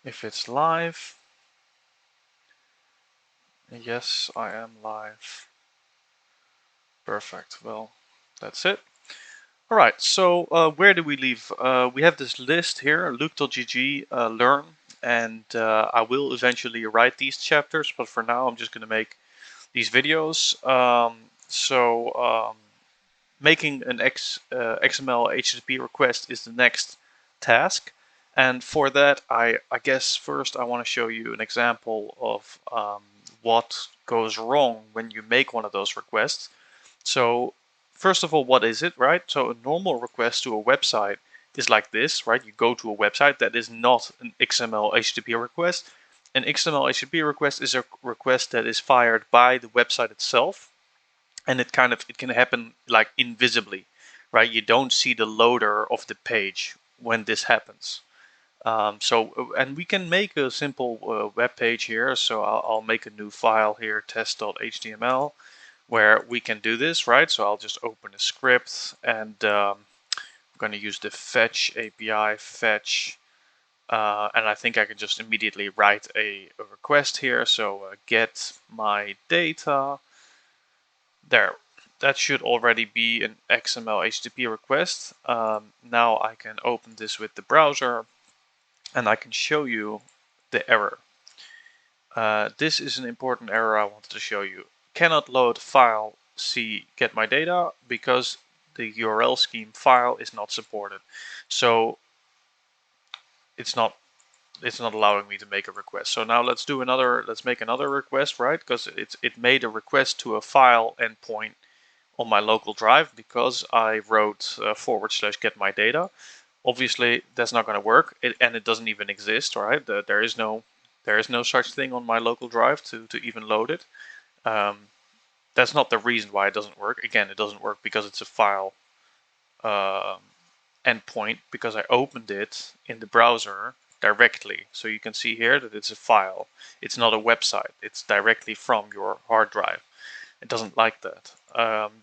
if it's live. Yes, I am live. Perfect. Well, that's it. All right. So where do we leave? We have this list here, luke.gg, learn, and I will eventually write these chapters, but for now I'm just going to make these videos. Making an XML HTTP request is the next task. And for that, I guess first I want to show you an example of what goes wrong when you make one of those requests. So first of all, what is it, right? So a normal request to a website is like this, right? You go to a website. That is not an XML HTTP request. An XML HTTP request is a request that is fired by the website itself, and it can happen like invisibly, right? You don't see the loader of the page when this happens. And we can make a simple web page here. So I'll make a new file here, test.html, where we can do this, right? So I'll just open a script, and I'm going to use the fetch API, fetch, and I think I can just immediately write a request here. So get my data. There, that should already be an XML HTTP request. Now I can open this with the browser, and I can show you the error. This is an important error I wanted to show you. Cannot load file C get my data because the URL scheme file is not supported. So it's not allowing me to make a request. So now let's make another request, right? Because it made a request to a file endpoint on my local drive because I wrote / get my data. Obviously that's not going to work, and it doesn't even exist, right? There is no such thing on my local drive to even load it. That's not the reason why it doesn't work. Again, it doesn't work because it's a file endpoint, because I opened it in the browser directly. So you can see here that it's a file. It's not a website. It's directly from your hard drive. It doesn't like that.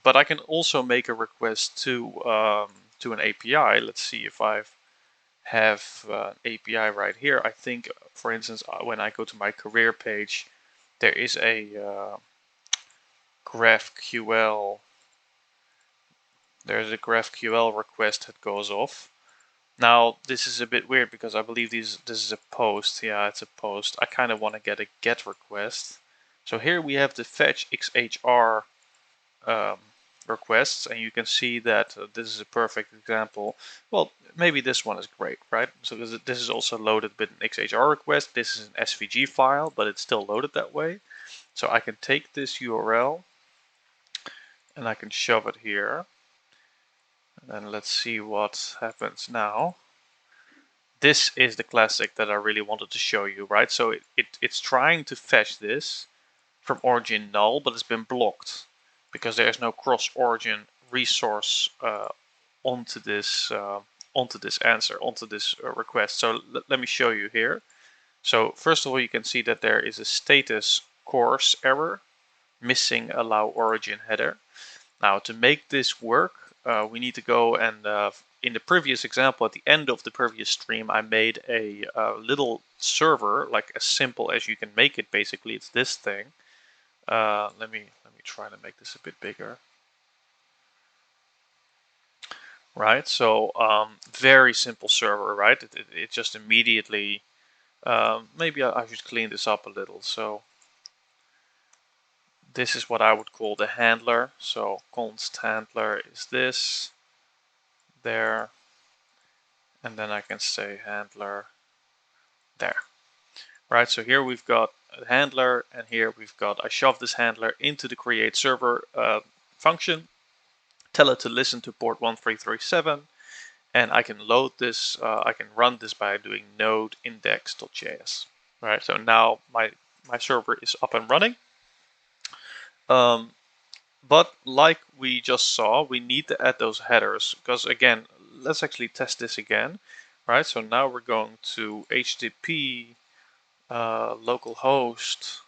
But I can also make a request to an API. Let's see if I have an API right here. I think, for instance, when I go to my career page, there is a GraphQL. There's a GraphQL request that goes off. Now this is a bit weird because I believe this is a post. Yeah, it's a post. I kind of want to get a GET request. So here we have the fetch XHR requests, and you can see that this is a perfect example. Well, maybe this one is great, right? So this is also loaded with an XHR request. This is an SVG file, but it's still loaded that way. So I can take this URL and I can shove it here. And let's see what happens now. This is the classic that I really wanted to show you, right? So it's trying to fetch this from origin null, but it's been blocked because there's no cross-origin resource onto this answer, onto this request. So let me show you here. So first of all, you can see that there is a status course error, missing allow origin header. Now to make this work, we need to go and in the previous example, at the end of the previous stream, I made a little server, like as simple as you can make it. Basically, it's this thing. Let me try to make this a bit bigger. Right, so very simple server, right? It just immediately, maybe I should clean this up a little. So this is what I would call the handler. So const handler is this, there, and then I can say handler there. Right, so here we've got a handler, and here we've got, I shove this handler into the create server function, tell it to listen to port 1337, and I can load this, I can run this by doing node index.js. Right, so now my server is up and running. But like we just saw, we need to add those headers, because again, let's actually test this again. Right, so now we're going to HTTP localhost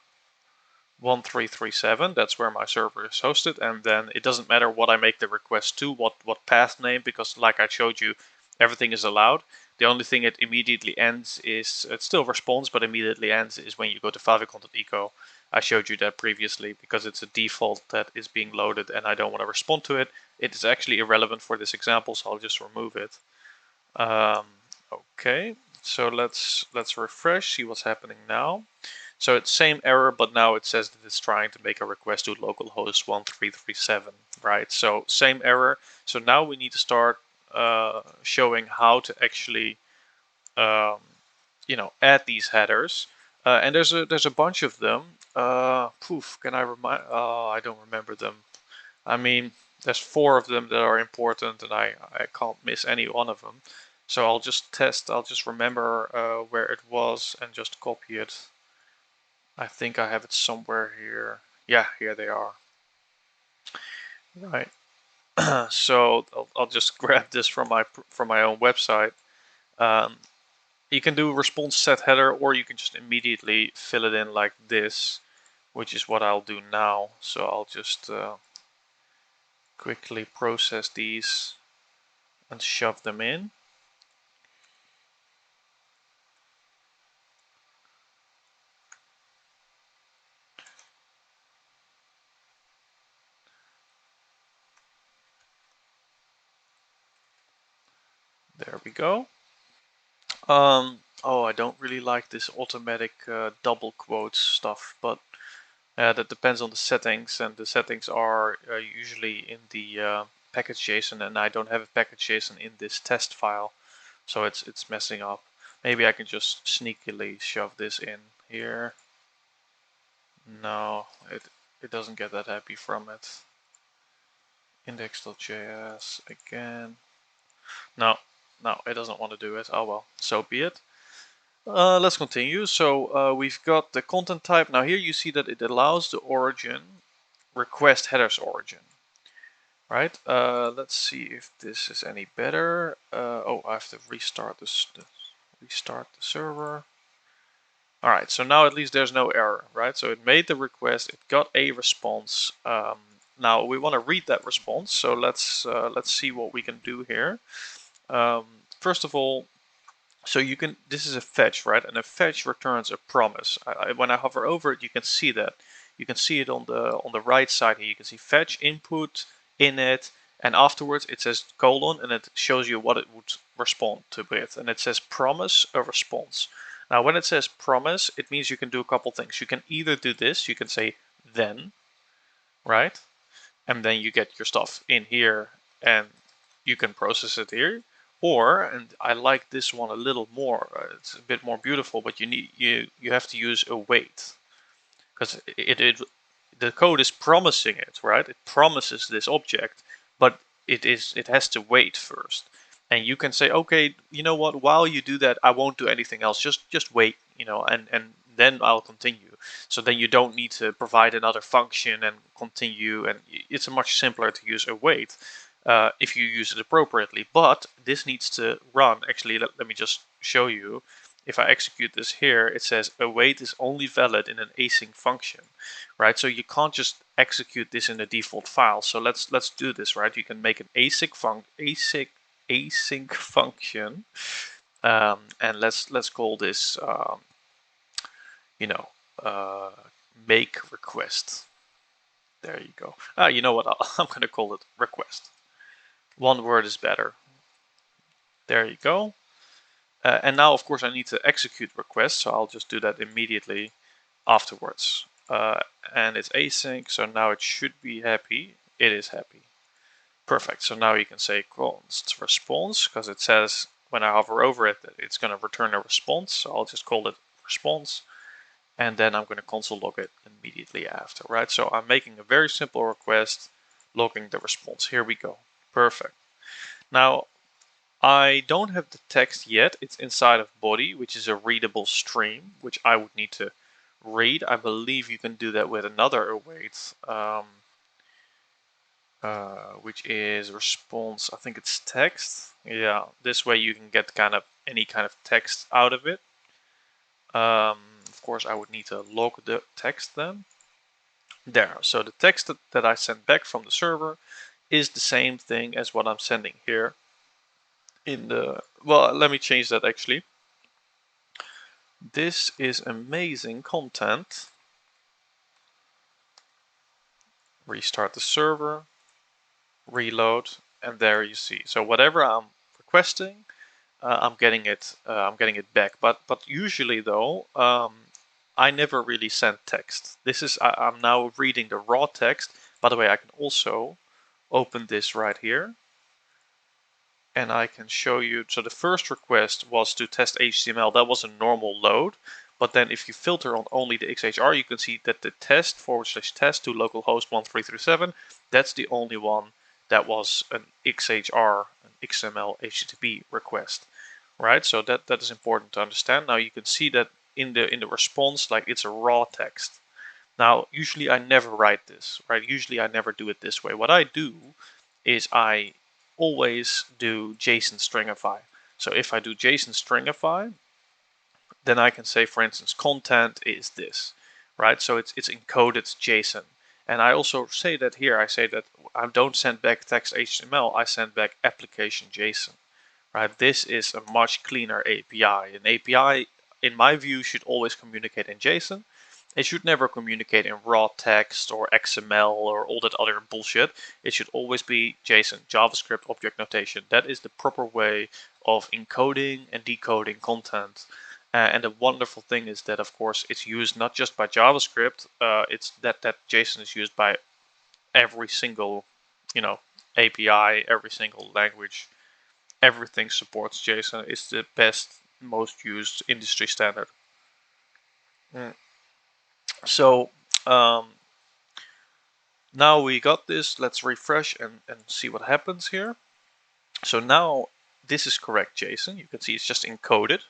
1337. That's where my server is hosted, and then it doesn't matter what I make the request to, what path name, because like I showed you, everything is allowed. The only thing it immediately ends is, it still responds, but immediately ends is when you go to favicon.eco. I showed you that previously because it's a default that is being loaded and I don't want to respond to it. It is actually irrelevant for this example, so I'll just remove it. Okay, so let's refresh, see what's happening now. So it's same error, but now it says that it's trying to make a request to localhost 1337, right? So same error. So now we need to start showing how to actually, add these headers. And there's a bunch of them. Can I remind? Oh, I don't remember them. I mean, there's 4 of them that are important, and I can't miss any one of them. So I'll just test. I'll just remember where it was and just copy it. I think I have it somewhere here. Yeah, here they are. Right. So I'll just grab this from my own website. You can do response set header, or you can just immediately fill it in like this, which is what I'll do now. So I'll just quickly process these and shove them in. There we go. Oh, I don't really like this automatic double quotes stuff, but that depends on the settings, and the settings are usually in the package.json, and I don't have a package.json in this test file, so it's messing up. Maybe I can just sneakily shove this in here. No, it doesn't get that happy from it. Index.js again. No, it doesn't want to do it. Oh well, so be it. Let's continue. So we've got the content type. Now here you see that it allows the origin request headers origin. Right, let's see if this is any better. Oh, I have to restart restart the server. All right, so now at least there's no error, right? So it made the request, it got a response. Now we want to read that response, so let's see what we can do here. First of all, so you can, this is a fetch, right? And a fetch returns a promise. When I hover over it, you can see that. You can see it on the right side here. You can see fetch input, init, and afterwards it says colon, and it shows you what it would respond to with. And it says promise a response. Now when it says promise, it means you can do a couple things. You can either do this, you can say then, right? And then you get your stuff in here and you can process it here. Or, and I like this one a little more, it's a bit more beautiful, but you have to use await, because the code is promising it, right? It promises this object, but it has to wait first. And you can say, okay, you know what? While you do that, I won't do anything else. Just wait, and then I'll continue. So then you don't need to provide another function and continue. And it's much simpler to use await if you use it appropriately. But this needs to run. Actually, let me just show you. If I execute this here, it says await is only valid in an async function, right? So you can't just execute this in the default file. So let's do this, right? You can make an async function, and let's call this, make request. There you go. You know what? I'm gonna call it request. One word is better. There you go. And now, of course, I need to execute request, so I'll just do that immediately afterwards. And it's async, so now it should be happy. It is happy. Perfect. So now you can say const response, because it says when I hover over it that it's going to return a response. So I'll just call it response, and then I'm going to console log it immediately after, right? So I'm making a very simple request, logging the response. Here we go. Perfect. Now, I don't have the text yet. It's inside of body, which is a readable stream, which I would need to read. I believe you can do that with another await, which is response. I think it's text. Yeah, this way you can get any kind of text out of it. Of course, I would need to log the text then. There, so the text that I sent back from the server is the same thing as what I'm sending here. in the, well, let me change that actually. This is amazing content. Restart the server, reload, and there you see. So whatever I'm requesting, I'm getting it back. But usually though, I never really send text. This is I'm now reading the raw text. By the way, I can also open this right here, and I can show you. So the first request was to test HTML. That was a normal load. But then if you filter on only the XHR, you can see that the test /test to localhost 1337, that's the only one that was an XHR, an XML HTTP request, right? So that is important to understand. Now you can see that in the response, like it's a raw text. Now, usually I never write this, right? Usually I never do it this way. What I do is I always do JSON stringify. So if I do JSON stringify, then I can say, for instance, content is this, right? So it's encoded JSON. And I also say that here, I say that I don't send back text HTML, I send back application JSON, right? This is a much cleaner API. An API, in my view, should always communicate in JSON. It should never communicate in raw text or XML or all that other bullshit. It should always be JSON, JavaScript object notation. That is the proper way of encoding and decoding content. And the wonderful thing is that, of course, it's used not just by JavaScript. It's that JSON is used by every single, API, every single language. Everything supports JSON. It's the best, most used industry standard. Mm. So now we got this. Let's refresh and see what happens here. So now this is correct JSON. You can see it's just encoded.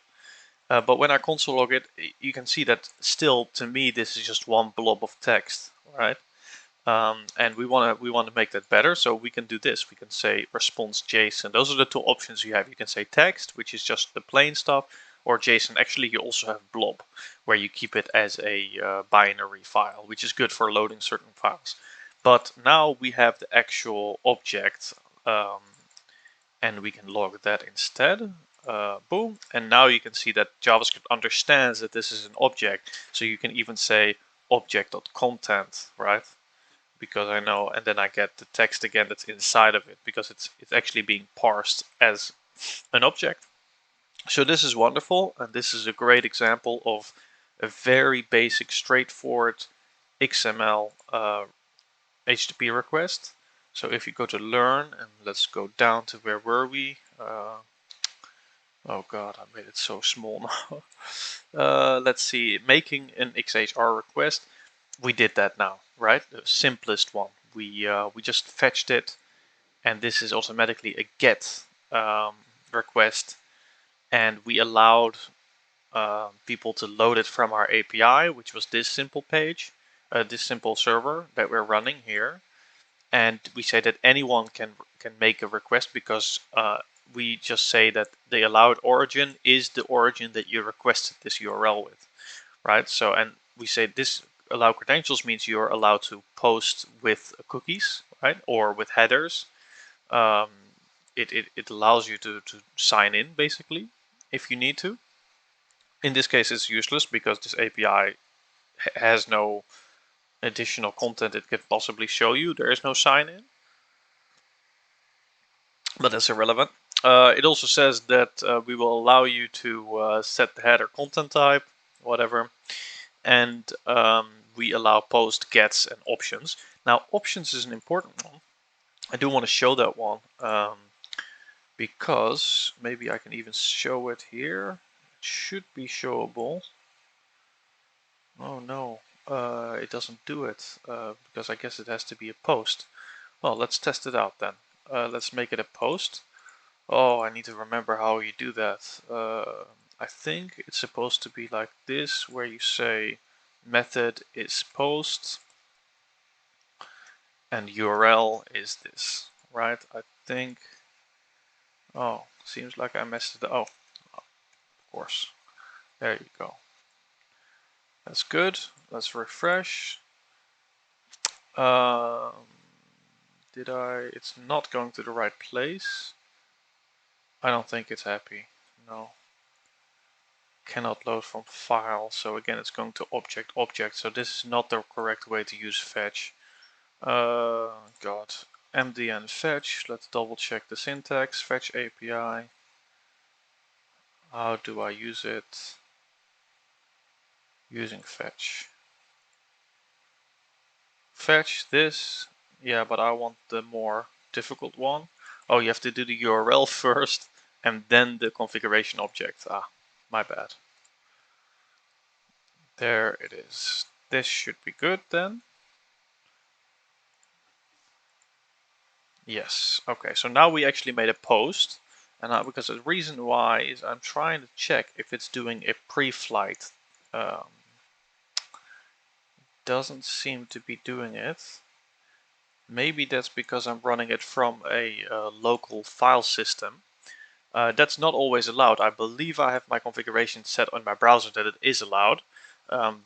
But when I console log it, you can see that still, to me, this is just one blob of text, right? And we want to make that better, so we can do this. We can say response JSON. Those are the two options you have. You can say text, which is just the plain stuff, or JSON. Actually, you also have blob, where you keep it as a binary file, which is good for loading certain files. But now we have the actual object, and we can log that instead. Boom. And now you can see that JavaScript understands that this is an object. So you can even say object.content, right? Because I know, and then I get the text again that's inside of it, because it's actually being parsed as an object. So this is wonderful, and this is a great example of a very basic, straightforward XML HTTP request. So if you go to learn, and let's go down to where were we? Oh god, I made it so small now. Let's see, making an XHR request. We did that now, right? The simplest one. We just fetched it, and this is automatically a get request, and we allowed people to load it from our API, which was this simple page, this simple server that we're running here. And we say that anyone can make a request, because we just say that the allowed origin is the origin that you requested this URL with, right? So, and we say this allow credentials means you're allowed to post with cookies, right, or with headers. It allows you to sign in, basically, if you need to. In this case, it's useless because this API has no additional content it could possibly show you. There is no sign in, but that's irrelevant. It also says that we will allow you to set the header content type, whatever, and we allow post, gets, and options. Now, options is an important one. I do want to show that one because maybe I can even show it here. It should be showable. Oh no, it doesn't do it because I guess it has to be a post. Well, let's test it out then. Let's make it a post. Oh, I need to remember how you do that. I think it's supposed to be like this, where you say method is post and URL is this, right? I think. Oh, seems like I messed it up. Oh, of course. There you go. That's good. Let's refresh. Did I? It's not going to the right place. I don't think it's happy. No. Cannot load from file. So again, it's going to object. So this is not the correct way to use fetch. God. MDN fetch. Let's double check the syntax. Fetch API. How do I use it? Using fetch. Fetch this. Yeah, but I want the more difficult one. Oh, you have to do the URL first and then the configuration object. Ah, my bad. There it is. This should be good then. Yes. Okay, so now we actually made a post. And now, because the reason why is I'm trying to check if it's doing a pre-flight. Doesn't seem to be doing it. Maybe that's because I'm running it from a local file system. That's not always allowed. I believe I have my configuration set on my browser that it is allowed.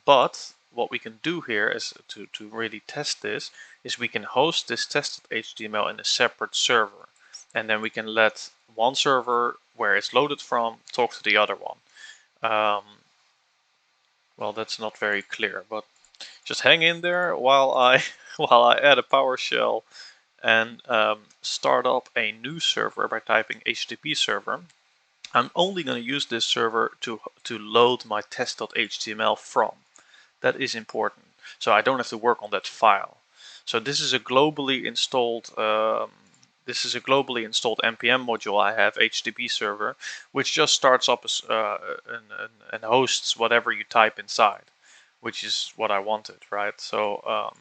But what we can do here is to really test this is we can host this test.html in a separate server. And then we can let one server where it's loaded from talk to the other one. Well, that's not very clear, but just hang in there while I while I add a PowerShell and start up a new server by typing HTTP server. I'm only going to use this server to load my test.html from. That is important. So I don't have to work on that file. So this is a globally installed npm module I have, HTTP server, which just starts up and hosts whatever you type inside, which is what I wanted, right? So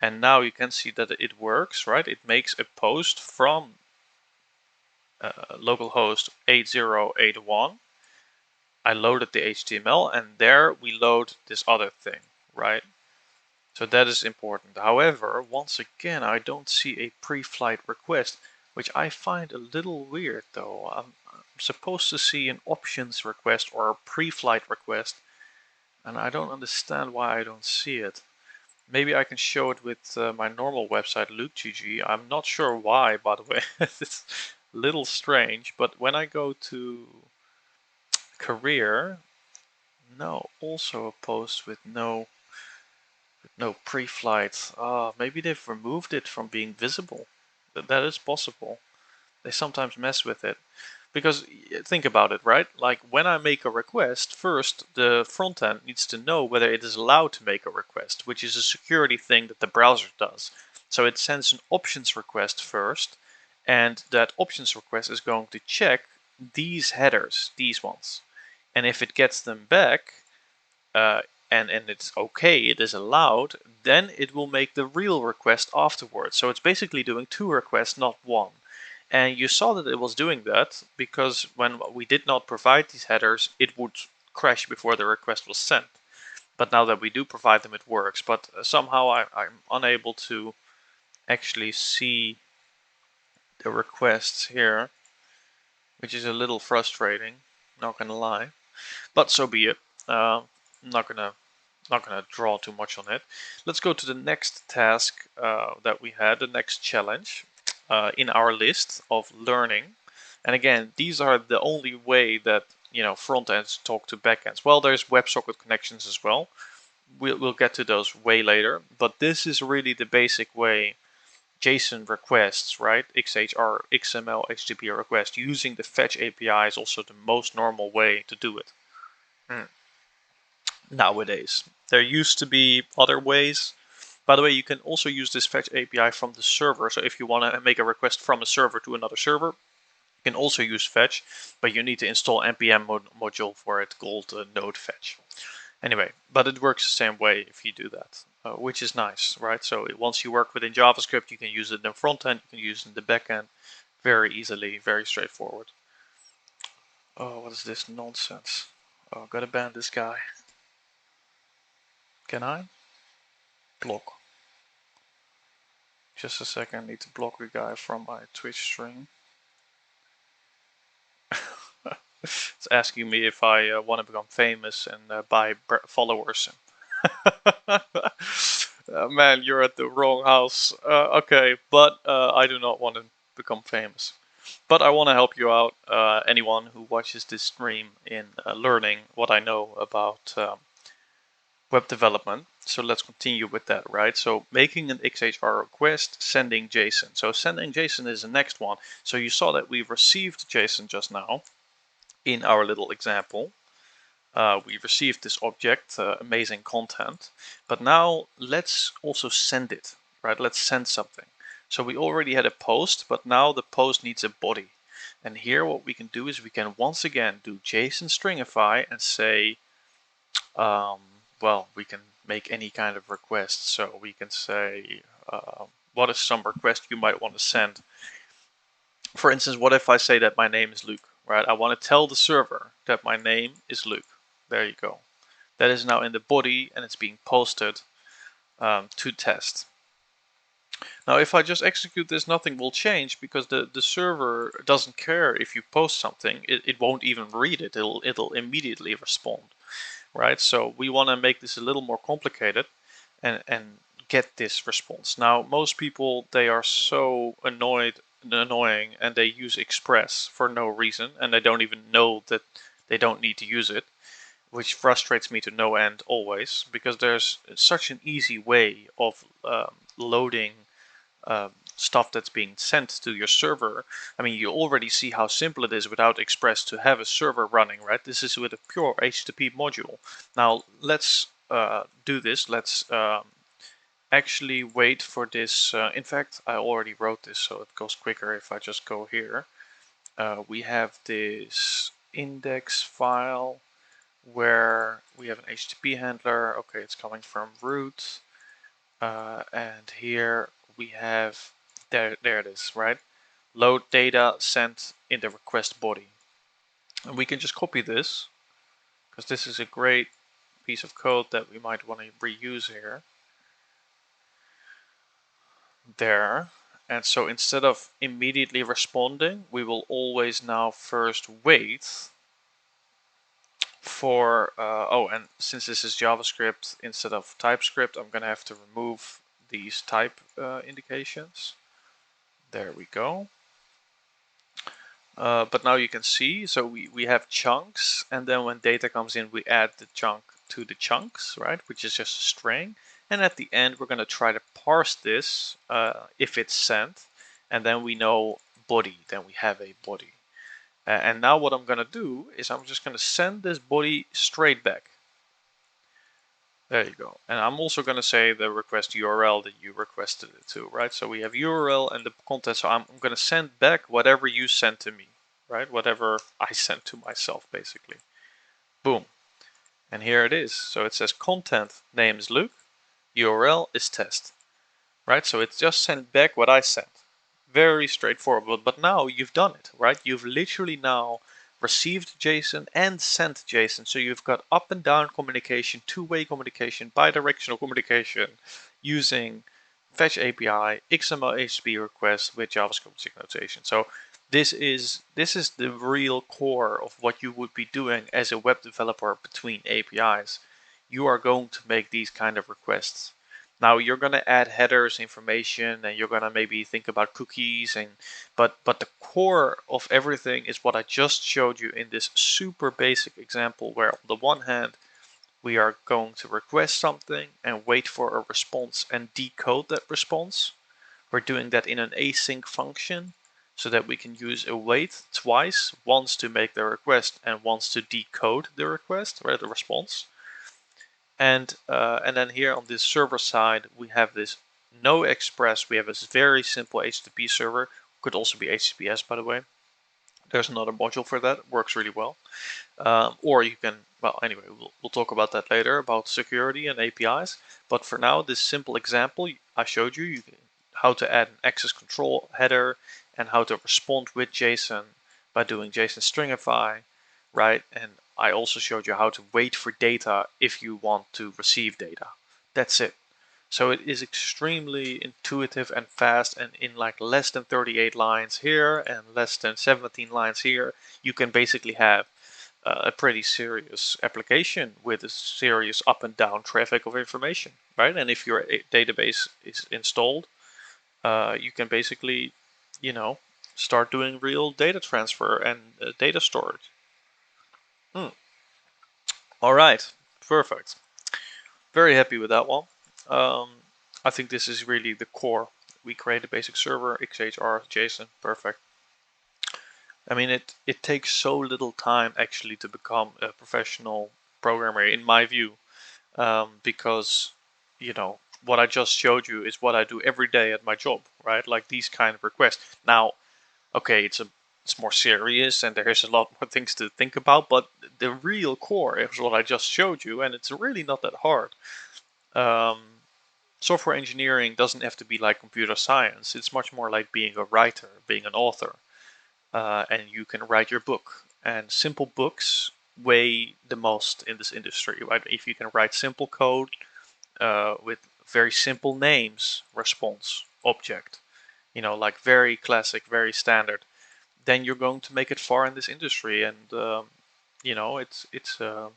and now you can see that it works, right? It makes a post from localhost 8081. I loaded the HTML and there we load this other thing, right? So that is important. However, once again, I don't see a pre-flight request, which I find a little weird though. I'm supposed to see an options request or a pre-flight request, and I don't understand why I don't see it. Maybe I can show it with my normal website, LukeGG. I'm not sure why, by the way. It's a little strange, but when I go to career, no, also a post with no pre-flight. Maybe they've removed it from being visible. That is possible. They sometimes mess with it. Because think about it, right? Like when I make a request, first the front end needs to know whether it is allowed to make a request, which is a security thing that the browser does. So it sends an options request first, and that options request is going to check these headers, these ones. And if it gets them back, uh, and it's okay, it is allowed, then it will make the real request afterwards. So it's basically doing two requests, not one. And you saw that it was doing that because when we did not provide these headers, it would crash before the request was sent. But now that we do provide them, it works. But somehow I'm unable to actually see the requests here, which is a little frustrating, not gonna lie. But so be it. Not gonna draw too much on it. Let's go to the next task that we had, the next challenge in our list of learning. And again, these are the only way that front ends talk to backends. Well, there's WebSocket connections as well. We'll get to those way later, but this is really the basic way JSON requests, right? XHR, XML, HTTP request using the fetch API is also the most normal way to do it. Nowadays. There used to be other ways. By the way, you can also use this fetch API from the server. So if you want to make a request from a server to another server, you can also use fetch, but you need to install npm module for it called node fetch. Anyway, but it works the same way if you do that, which is nice, right? So once you work within JavaScript, you can use it in the front end, you can use it in the back end very easily, very straightforward. Oh, what is this nonsense? Oh, gotta ban this guy. Can I? Block. Just a second, I need to block a guy from my Twitch stream. It's asking me if I want to become famous and buy followers. Man, you're at the wrong house. Okay, but I do not want to become famous. But I want to help you out, anyone who watches this stream, in learning what I know about web development. So let's continue with that, right? So making an XHR request, sending JSON. So sending JSON is the next one. So you saw that we've received JSON just now in our little example. We received this object, amazing content, but now let's also send it, right? Let's send something. So we already had a post, but now the post needs a body. And here what we can do is we can once again do JSON stringify and say, well, we can make any kind of request. So we can say, what is some request you might want to send? For instance, what if I say that my name is Luke, right? I want to tell the server that my name is Luke. There you go. That is now in the body and it's being posted to test. Now, if I just execute this, nothing will change because the server doesn't care if you post something. It won't even read it. It'll immediately respond, right? So we want to make this a little more complicated and get this response. Now, most people, they are so annoying and they use Express for no reason and they don't even know that they don't need to use it, which frustrates me to no end always, because there's such an easy way of loading stuff that's being sent to your server. I mean, you already see how simple it is without Express to have a server running, right? This is with a pure HTTP module. Now let's do this. Let's actually wait for this. In fact, I already wrote this, so it goes quicker if I just go here. We have this index file where we have an HTTP handler. Okay, it's coming from root. And here we have, there it is, right? Load data sent in the request body. And we can just copy this, because this is a great piece of code that we might want to reuse here. There. And so instead of immediately responding, we will always now first wait for, oh, and since this is JavaScript instead of TypeScript, I'm going to have to remove these type indications. There we go. But now you can see, so we have chunks, and then when data comes in, we add the chunk to the chunks, right? Which is just a string. And at the end, we're going to try to parse this if it's sent, and then we know body, then we have a body. And now what I'm going to do is I'm just going to send this body straight back. There you go. And I'm also going to say the request URL that you requested it to, right? So we have URL and the content. So I'm going to send back whatever you sent to me, right? Whatever I sent to myself, basically. Boom. And here it is. So it says content name is Luke, URL is test, right? So it's just sent back what I sent. Very straightforward. But now you've done it, right? You've literally now received JSON and sent JSON. So you've got up and down communication, two-way communication, bidirectional communication using Fetch API, XML HTTP request with JavaScript object notation. So this is the real core of what you would be doing as a web developer between APIs. You are going to make these kind of requests. Now you're going to add headers, information, and you're going to maybe think about cookies, but the core of everything is what I just showed you in this super basic example, where on the one hand we are going to request something and wait for a response and decode that response. We're doing that in an async function so that we can use await twice, once to make the request and once to decode the request, or the response. And then here on this server side, we have this no express. We have a very simple HTTP server. Could also be HTTPS, by the way. There's another module for that. Works really well. Or you can, well, anyway, we'll talk about that later, about security and APIs. But for now, this simple example I showed you, how to add an access control header and how to respond with JSON by doing JSON stringify, right? And I also showed you how to wait for data if you want to receive data. That's it. So it is extremely intuitive and fast, and in like less than 38 lines here and less than 17 lines here, you can basically have a pretty serious application with a serious up and down traffic of information, right? And if your database is installed, you can basically, you know, start doing real data transfer and data storage. All right, perfect. Very happy with that one. I think this is really the core. We create a basic server, XHR, JSON, perfect. I mean, it takes so little time actually to become a professional programmer, in my view, because what I just showed you is what I do every day at my job, right? Like these kind of requests. Now, okay, it's more serious and there's a lot more things to think about, but the real core is what I just showed you, and it's really not that hard. Software engineering doesn't have to be like computer science. It's much more like being a writer, being an author, and you can write your book. And simple books weigh the most in this industry, right? If you can write simple code with very simple names, response, object, like very classic, very standard, then you're going to make it far in this industry. And it's a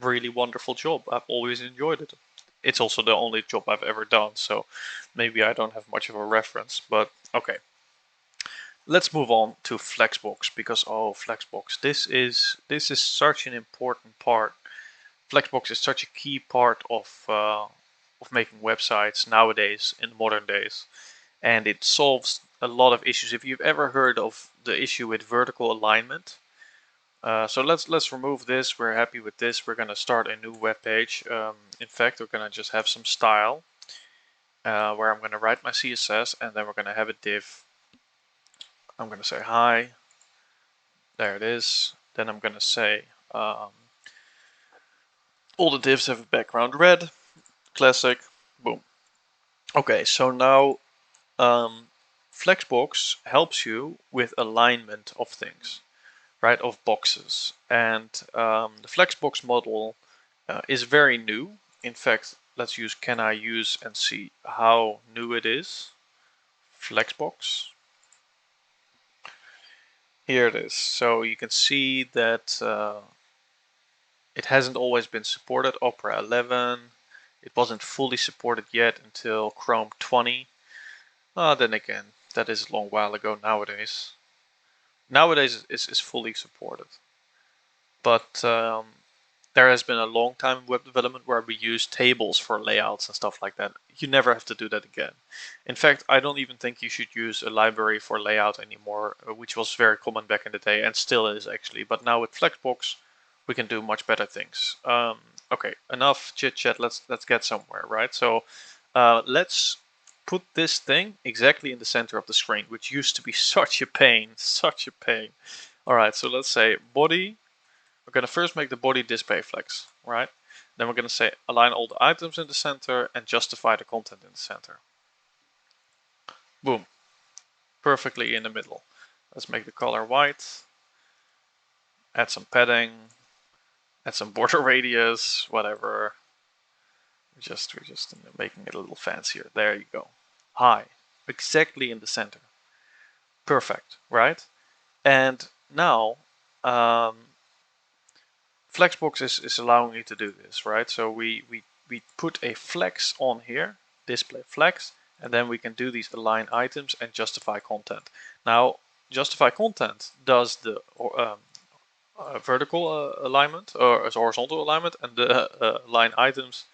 really wonderful job. I've always enjoyed it. It's also the only job I've ever done, so maybe I don't have much of a reference, but okay. Let's move on to Flexbox, because Flexbox, this is such an important part. Flexbox is such a key part of making websites nowadays, in modern days, and it solves a lot of issues. If you've ever heard of the issue with vertical alignment, so let's remove this. We're happy with this. We're gonna start a new web page. In fact, we're gonna just have some style where I'm gonna write my CSS, and then we're gonna have a div. I'm gonna say hi. There it is. Then I'm gonna say all the divs have a background red. Classic. Boom. Okay, so now Flexbox helps you with alignment of things, right, of boxes. And the Flexbox model is very new. In fact, let's use can I use and see how new it is. Flexbox. Here it is. So you can see that it hasn't always been supported. Opera 11. It wasn't fully supported yet until Chrome 20. Then again, that is a long while ago nowadays. Nowadays it's fully supported. But there has been a long time in web development where we use tables for layouts and stuff like that. You never have to do that again. In fact, I don't even think you should use a library for layout anymore, which was very common back in the day and still is actually. But now with Flexbox, we can do much better things. Okay, enough chit chat. Let's get somewhere, right? So let's put this thing exactly in the center of the screen, which used to be such a pain, such a pain. All right, so let's say body. We're going to first make the body display flex, right? Then we're going to say align all the items in the center and justify the content in the center. Boom. Perfectly in the middle. Let's make the color white. Add some padding. Add some border radius, whatever. We're just making it a little fancier. There you go. High. Exactly in the center. Perfect, right? And now Flexbox is allowing you to do this, right? So we put a flex on here, display flex, and then we can do these align items and justify content. Now, justify content does the vertical alignment or horizontal alignment, and the align items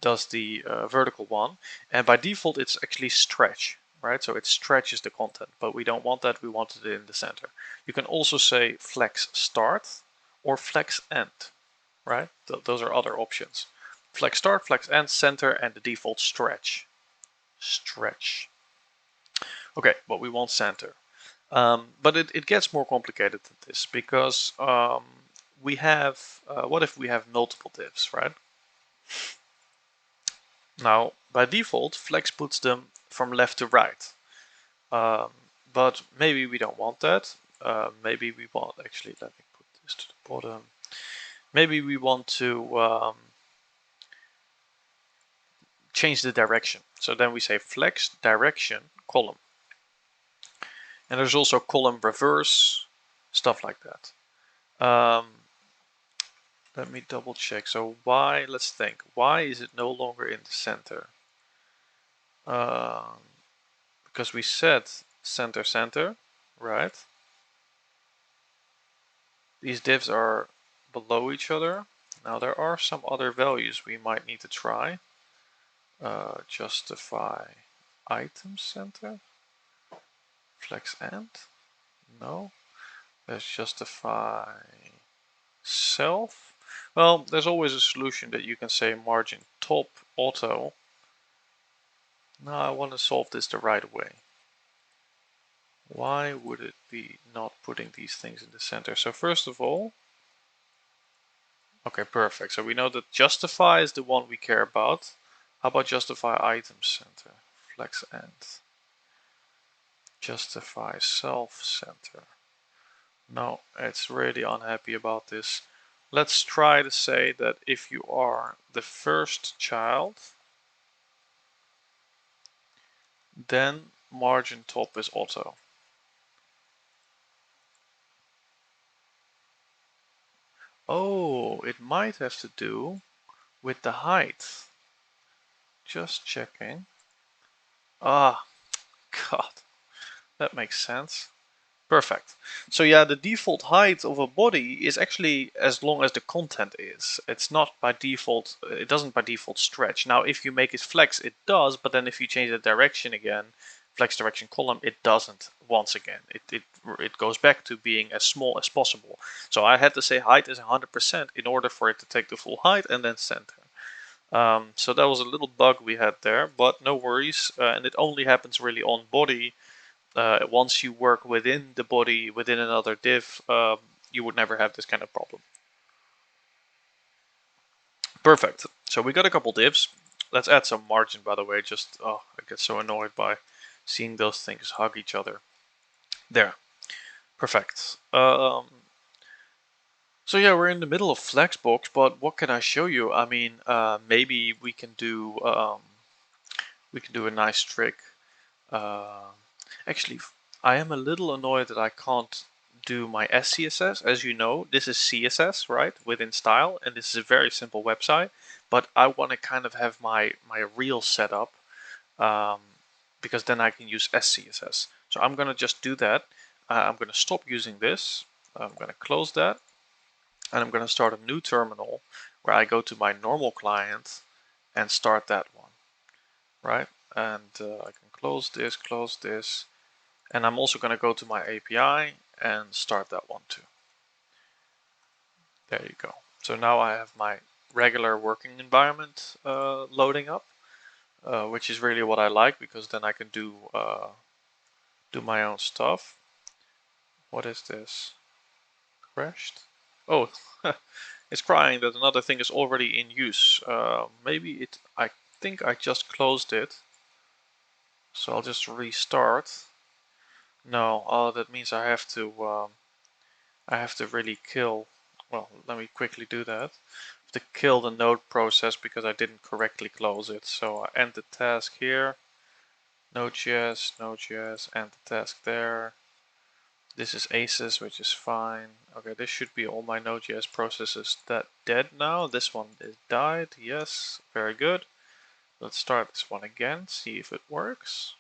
does the vertical one. And by default, it's actually stretch, right? So it stretches the content, but we don't want that. We want it in the center. You can also say flex start or flex end, right? Those are other options. Flex start, flex end, center, and the default stretch. Stretch. Okay, but we want center. But it gets more complicated than this, because we have, what if we have multiple divs, right? Now, by default, Flex puts them from left to right. But maybe we don't want that. Maybe we want, actually, let me put this to the bottom. Maybe we want to change the direction. So then we say flex direction column. And there's also column reverse, stuff like that. Let me double check. So why, let's think, why is it no longer in the center? Because we said center, center. right? These divs are below each other. Now there are some other values we might need to try. Justify item center, flex end, no. Let's justify self. Well, there's always a solution that you can say margin top auto. No, I want to solve this the right way. Why would it be not putting these things in the center? So first of all, okay, perfect. So we know that justify is the one we care about. How about justify item center, flex end, justify self center. No, it's really unhappy about this. Let's try to say that if you are the first child, then margin top is auto. Oh, it might have to do with the height. Just checking. Ah, God, that makes sense. Perfect. So yeah, the default height of a body is actually as long as the content is. It's not by default, it doesn't by default stretch. Now if you make it flex, it does, but then if you change the direction again, flex direction column, it doesn't once again. It goes back to being as small as possible. So I had to say height is 100% in order for it to take the full height and then center. So that was a little bug we had there, but no worries. And it only happens really on body. Once you work within the body, within another div, you would never have this kind of problem. Perfect. So we got a couple divs. Let's add some margin, by the way. Just, oh, I get so annoyed by seeing those things hug each other. There. Perfect. So yeah, we're in the middle of Flexbox, but what can I show you? I mean, maybe we can do a nice trick. Actually, I am a little annoyed that I can't do my SCSS. As you know, this is CSS, right, within style, and this is a very simple website. But I want to kind of have my real setup, because then I can use SCSS. So I'm going to just do that. I'm going to stop using this. I'm going to close that. And I'm going to start a new terminal where I go to my normal client and start that one, right? And I can close this, and I'm also going to go to my API and start that one too. There you go. So now I have my regular working environment loading up, which is really what I like, because then I can do my own stuff. What is this? Crashed? Oh, it's crying that another thing is already in use. Maybe I think I just closed it. So I'll just restart. No, oh, that means I have to really kill. Well, let me quickly do that. I have to kill the node process because I didn't correctly close it. So I end the task here. Node.js, end the task there. This is Aces, which is fine. Okay, this should be all my Node.js processes that dead now. This one is died. Yes, very good. Let's start this one again, see if it works.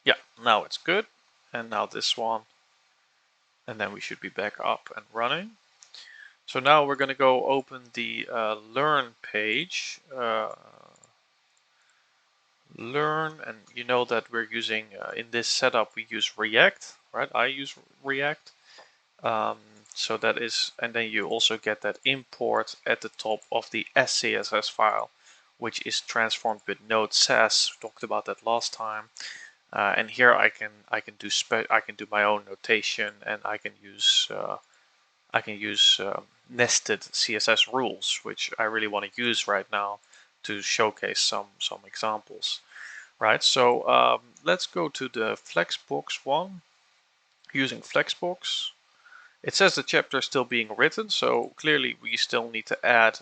Yeah, now it's good. And now this one. And then we should be back up and running. So now we're going to go open the learn page. Learn, and you know that we're using, in this setup, we use React, right? I use React. So that is, and then you also get that import at the top of the SCSS file, which is transformed with Node Sass. We talked about that last time. And here I can do my own notation, and I can use nested CSS rules, which I really want to use right now to showcase some examples. Right. So let's go to the Flexbox one. Using Flexbox, it says the chapter is still being written, so clearly we still need to add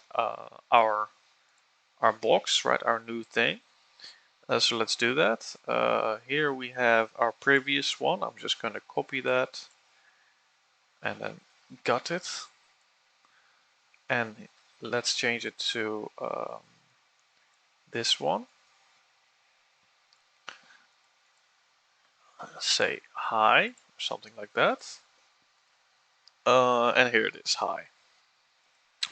our box, right? Our new thing. So let's do that. Here we have our previous one. I'm just going to copy that and then gut it. And let's change it to this one. say hi, or something like that. And here it is, hi.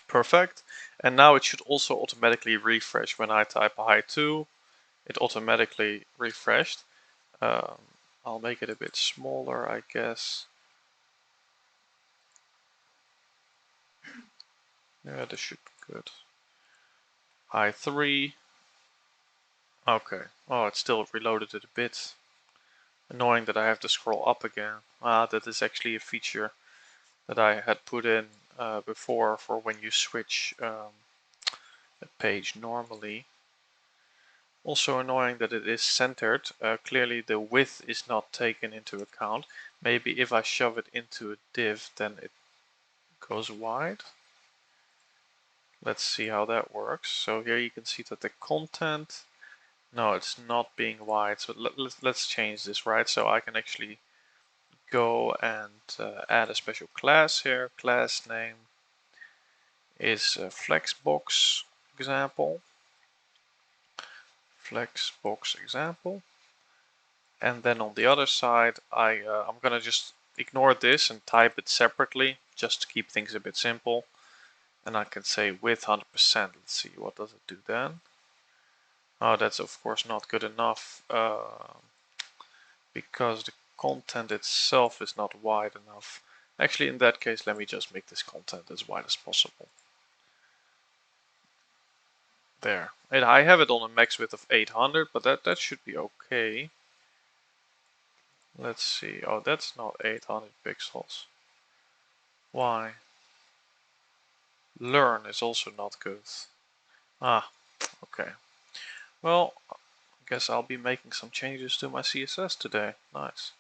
Perfect. And now it should also automatically refresh when I type hi to. It automatically refreshed. I'll make it a bit smaller, I guess. Yeah, this should be good. Hi 3. Okay. Oh, it still reloaded it a bit. Annoying that I have to scroll up again. That is actually a feature that I had put in before for when you switch a page normally. Also annoying that it is centered. Clearly the width is not taken into account. Maybe if I shove it into a div, then it goes wide. Let's see how that works. So here you can see that the content, no, it's not being wide. So let's change this, right? So I can actually go and add a special class here. Class name is Flexbox example. Flexbox example. And then on the other side, I'm gonna just ignore this and type it separately just to keep things a bit simple. And I can say width 100%. Let's see, what does it do then? Oh, that's of course not good enough because the content itself is not wide enough. Actually, in that case, let me just make this content as wide as possible. There. And I have it on a max width of 800, but that should be okay. Let's see. Oh, that's not 800 pixels. Why? Learn is also not good. Ah, okay. Well, I guess I'll be making some changes to my CSS today. Nice.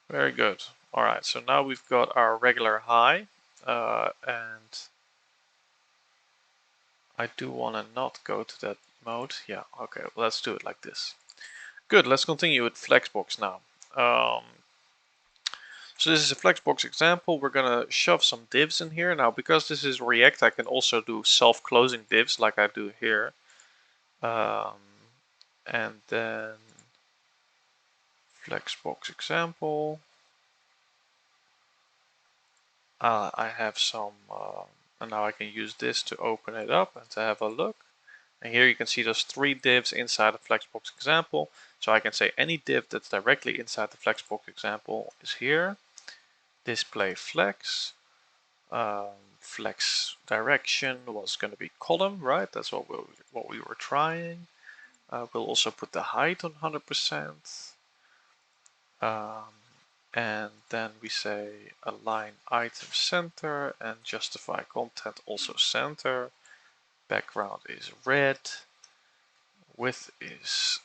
Very good. Alright, so now we've got our regular hi, and I do want to not go to that mode. Yeah, okay, well, let's do it like this. Good, let's continue with Flexbox now. So this is a Flexbox example. We're gonna shove some divs in here. Now, because this is React, I can also do self-closing divs like I do here. And then Flexbox example. I have some, and now I can use this to open it up and to have a look. And here you can see there's 3 divs inside the Flexbox example. So I can say any div that's directly inside the Flexbox example is here. Display flex. Flex direction was going to be column, right? That's what we were trying. We'll also put the height on 100%. And then we say align item center and justify content also center. Background is red. Width is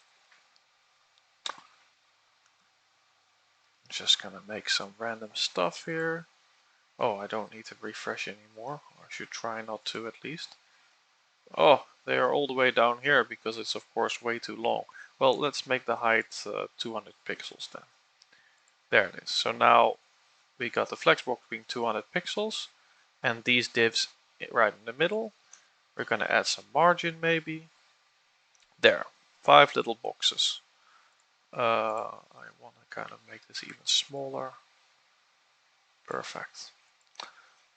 just gonna make some random stuff here. Oh, I don't need to refresh anymore. I should try not to at least. Oh, they are all the way down here because it's of course way too long. Well, let's make the height 200 pixels then. There it is. So now we got the flexbox being 200 pixels and these divs right in the middle. We're gonna add some margin maybe. There, 5 little boxes. I want to kind of make this even smaller. Perfect.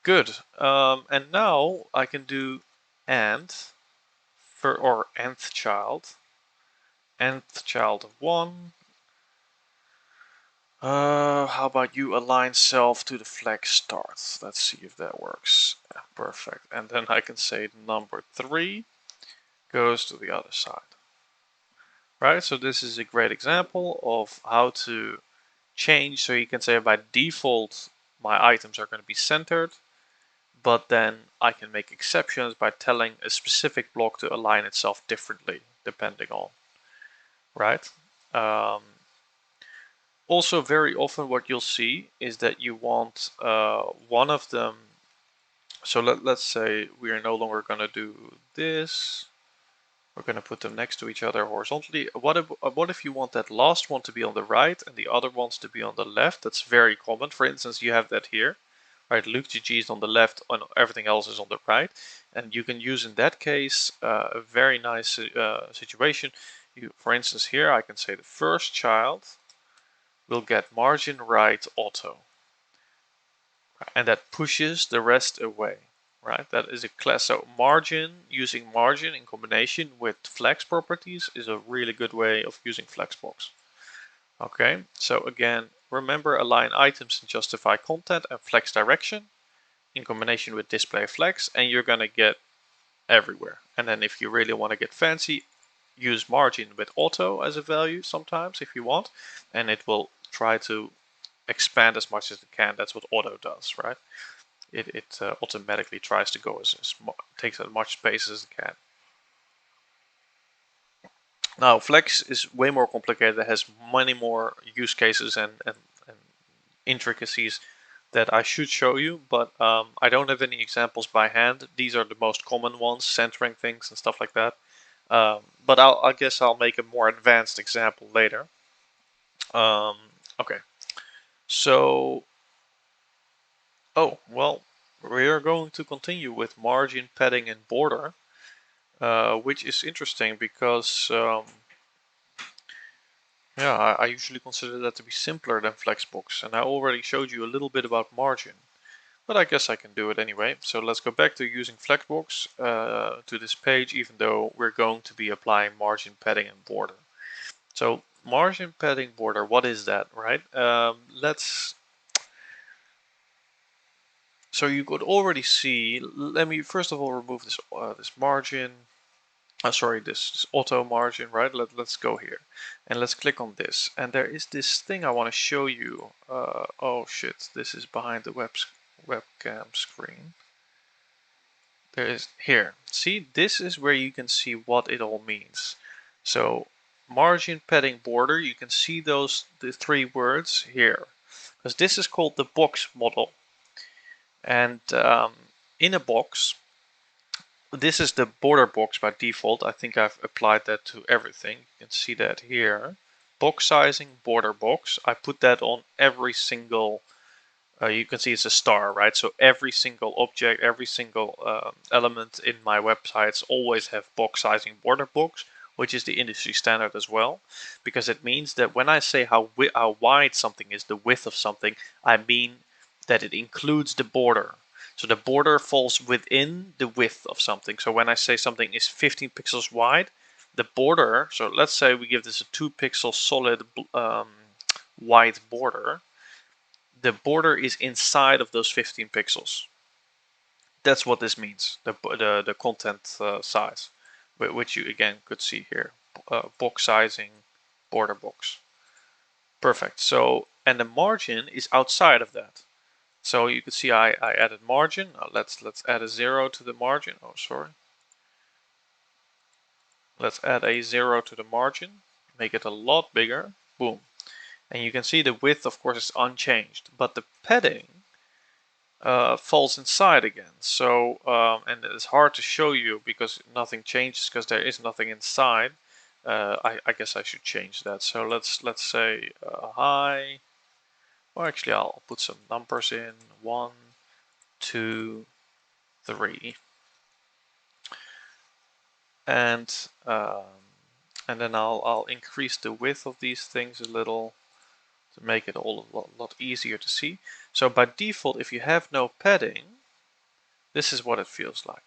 Good. And now I can do and or nth child. Nth child of 1. How about you align self to the flex start? Let's see if that works. Yeah, perfect. And then I can say number 3 goes to the other side. Right, so this is a great example of how to change. So you can say by default my items are going to be centered, but then I can make exceptions by telling a specific block to align itself differently depending on, right? Also very often what you'll see is that you want one of them. So let's say we are no longer going to do this. We're going to put them next to each other horizontally. What if you want that last one to be on the right and the other ones to be on the left? That's very common. For instance, you have that here, right? Luke GG is on the left and everything else is on the right. And you can use in that case a very nice situation. For instance, here I can say the first child will get margin right auto. And that pushes the rest away, right? That is a class. So margin, using margin in combination with flex properties is a really good way of using flexbox. Okay, so again, remember align items and justify content and flex direction in combination with display flex, and you're gonna get everywhere. And then if you really want to get fancy, use margin with auto as a value sometimes if you want, and it will try to expand as much as it can. That's what auto does, right? It automatically tries to go takes as much space as it can. Now flex is way more complicated. It has many more use cases and intricacies that I should show you, but I don't have any examples by hand. These are the most common ones, centering things and stuff like that. But I guess I'll make a more advanced example later. Okay, so, oh, well, we are going to continue with margin, padding, and border, which is interesting because, yeah, I usually consider that to be simpler than Flexbox, and I already showed you a little bit about margin. But I guess I can do it anyway. So let's go back to using Flexbox to this page, even though we're going to be applying margin, padding, and border. So margin, padding, border, what is that, right? So you could already see, let me first of all remove this this margin, sorry, this auto margin, right? Let's go here and let's click on this. And there is this thing I want to show you. Oh shit, this is behind the webcam screen. There is here. See, this is where you can see what it all means. So margin, padding, border, you can see the three words here, because this is called the box model. And in a box, this is the border box by default. I think I've applied that to everything. You can see that here. Box sizing, border box. I put that on every single, you can see it's a star, right? So every single object, every single element in my websites always have box sizing, border box, which is the industry standard as well. Because it means that when I say how wide something is, the width of something, I mean that it includes the border. So the border falls within the width of something. So when I say something is 15 pixels wide, the border, so let's say we give this a 2 pixel solid white border, the border is inside of those 15 pixels. That's what this means, the content size, which you again could see here. Box sizing, border box. Perfect. So, and the margin is outside of that. So you can see I added margin. Let's add a 0 to the margin. Oh, sorry. Let's add a 0 to the margin. Make it a lot bigger. Boom. And you can see the width, of course, is unchanged. But the padding falls inside again. So, and it's hard to show you because nothing changes because there is nothing inside. I guess I should change that. So let's say hi. Or actually, I'll put some numbers in. 1, 2, 3. And then I'll increase the width of these things a little to make it all a lot easier to see. So by default, if you have no padding, this is what it feels like.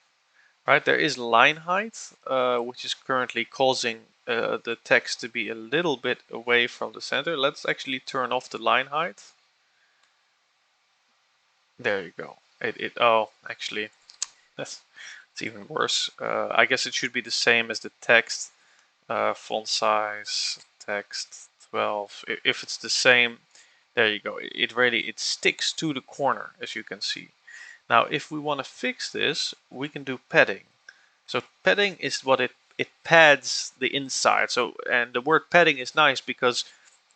Right, there is line height, which is currently causing the text to be a little bit away from the center. Let's actually turn off the line height. There you go. Oh, actually, it's even worse. I guess it should be the same as the text. Font size, text 12. If it's the same, there you go. It sticks to the corner, as you can see. Now, if we want to fix this, we can do padding. So padding is what it pads the inside. So, and the word padding is nice because,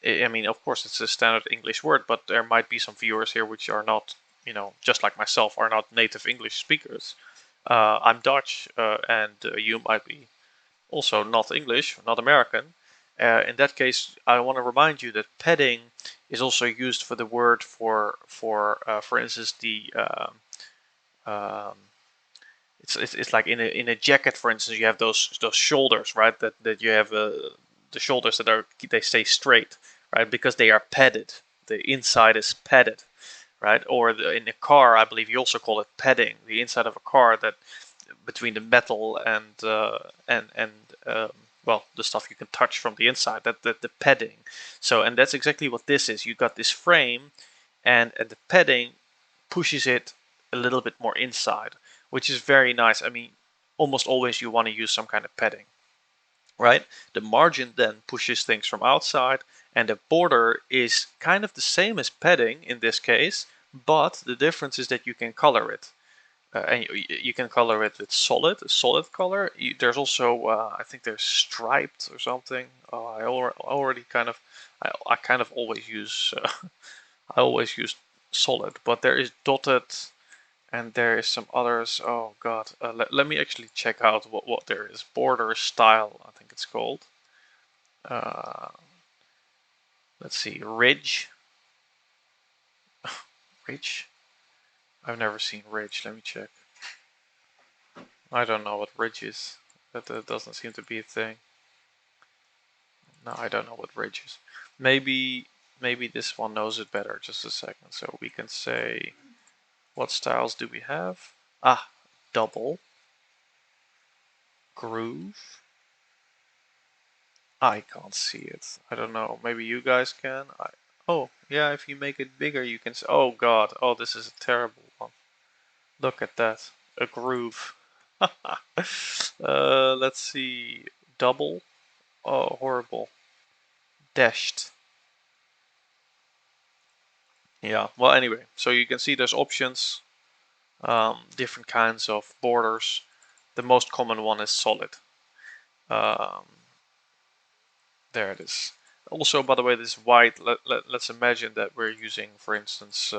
I mean, of course, it's a standard English word, but there might be some viewers here which are not, you know, just like myself, are not native English speakers. I'm Dutch, and you might be also not English, not American. In that case, I want to remind you that padding is also used for the word for instance, the it's like in a jacket, for instance, you have those shoulders, right? That you have the shoulders that they stay straight. right? Because they are padded. The inside is padded, right? Or in a car, I believe you also call it padding. The inside of a car, that between the metal and well, the stuff you can touch from the inside, that the padding. So, and that's exactly what this is. You got this frame, and the padding pushes it a little bit more inside, which is very nice. I mean, almost always you want to use some kind of padding, right? The margin then pushes things from outside, and the border is kind of the same as padding in this case, but the difference is that you can color it. And you can color it with a solid color. There's also, I think there's striped or something. I already kind of, I kind of always use, I always use solid, but there is dotted, and there is some others. Oh God, let me actually check out what there is. Border style, I think it's called. Let's see, ridge. Ridge? I've never seen ridge. Let me check. I don't know what ridge is. That doesn't seem to be a thing. No, I don't know what ridge is. Maybe this one knows it better. Just a second. So we can say, what styles do we have? Ah, double. Groove. I can't see it. I don't know. Maybe you guys can. Oh, yeah, if you make it bigger, you can say, oh God. Oh, this is a terrible one. Look at that. A groove. Let's see. Double. Oh, horrible. Dashed. Yeah, well, anyway, so you can see there's options, different kinds of borders. The most common one is solid. Um, there it is. Also, by the way, this white, let's imagine that we're using, for instance,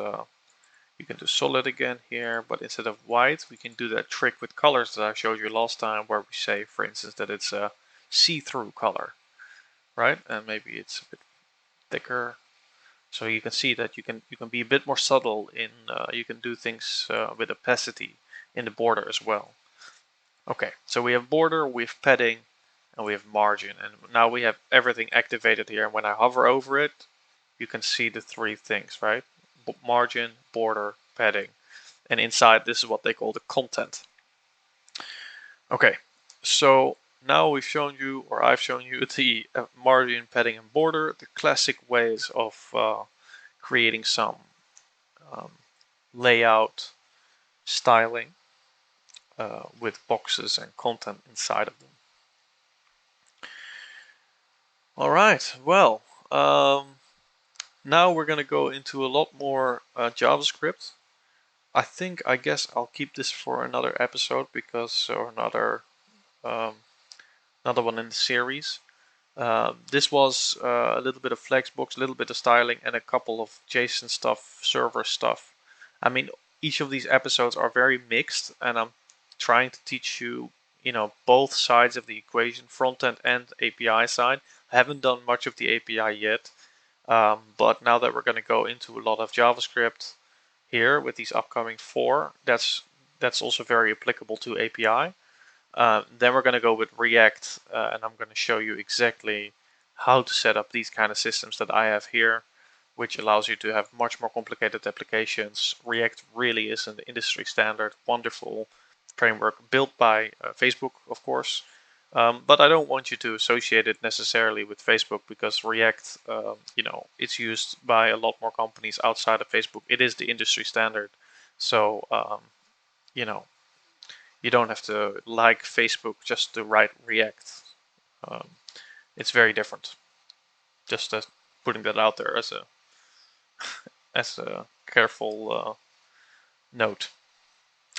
you can do solid again here, but instead of white, we can do that trick with colors that I showed you last time, where we say, for instance, that it's a see-through color, right? And maybe it's a bit thicker. So you can see that you can be a bit more subtle in, you can do things with opacity in the border as well. Okay, so we have border, we have padding, and we have margin. And now we have everything activated here. And when I hover over it, you can see the three things, right? Margin, border, padding. And inside, this is what they call the content. Okay, so now we've shown you, or I've shown you, the margin, padding, and border, the classic ways of creating some layout styling with boxes and content inside of them. All right, well, now we're going to go into a lot more JavaScript. I guess I'll keep this for another episode, because, or another one in the series. This was a little bit of Flexbox, a little bit of styling, and a couple of JSON stuff, server stuff. I mean, each of these episodes are very mixed, and I'm trying to teach you, both sides of the equation, front end and API side. I haven't done much of the API yet, but now that we're going to go into a lot of JavaScript here with these upcoming 4, that's also very applicable to API. Then we're going to go with React, and I'm going to show you exactly how to set up these kind of systems that I have here, which allows you to have much more complicated applications. React really is an industry standard, wonderful framework built by Facebook, of course. But I don't want you to associate it necessarily with Facebook, because React, it's used by a lot more companies outside of Facebook. It is the industry standard. So, you don't have to like Facebook just to write React. It's very different. Just putting that out there as a careful note.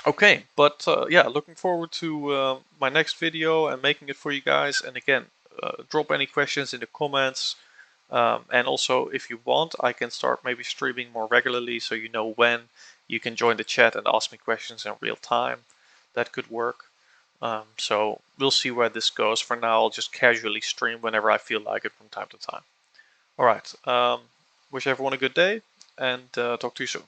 Okay, but yeah, looking forward to my next video and making it for you guys. And again, drop any questions in the comments. And also, if you want, I can start maybe streaming more regularly, so you know when you can join the chat and ask me questions in real time. That could work. So we'll see where this goes. For now, I'll just casually stream whenever I feel like it from time to time. All right. Wish everyone a good day, and talk to you soon.